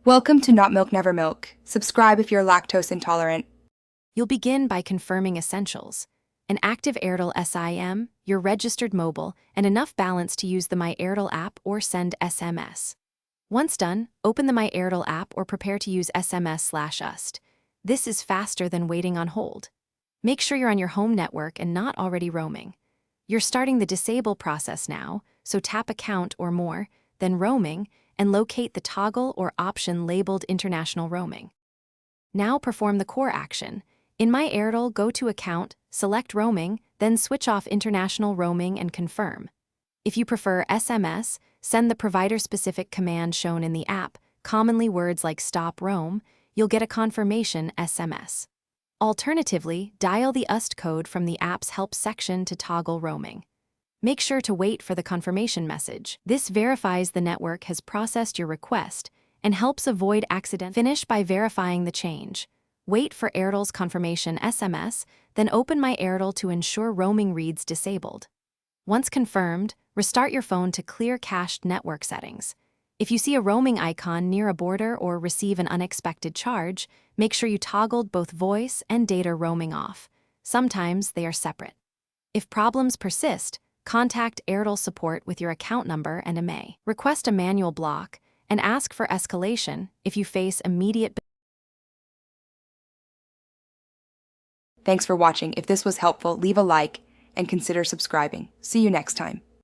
Welcome to Not Milk Never Milk. Subscribe if you're lactose intolerant. You'll begin by confirming essentials: an active Airtel SIM, your registered mobile, and enough balance to use the My Airtel app or send SMS. Once done, open the My Airtel app or prepare to use SMS/UST. This is faster than waiting on hold. Make sure you're on your home network and not already roaming. You're starting the disable process now, so tap Account or More, then Roaming, and locate the toggle or option labeled International Roaming. Now perform the core action. In My Airtel, go to Account, select Roaming, then switch off International Roaming and confirm. If you prefer SMS, send the provider-specific command shown in the app, commonly words like Stop Roam. You'll get a confirmation SMS. Alternatively, dial the UST code from the app's Help section to toggle roaming. Make sure to wait for the confirmation message. This verifies the network has processed your request and helps avoid accident. Finish by verifying the change. Wait for Airtel's confirmation SMS, then open My Airtel to ensure roaming reads disabled. Once confirmed, restart your phone to clear cached network settings. If you see a roaming icon near a border or receive an unexpected charge, make sure you toggled both voice and data roaming off. Sometimes they are separate. If problems persist, contact Airtel support with your account number and IMEI. Request a manual block and ask for escalation if you face immediate. Thanks for watching. If this was helpful, leave a like and consider subscribing. See you next time.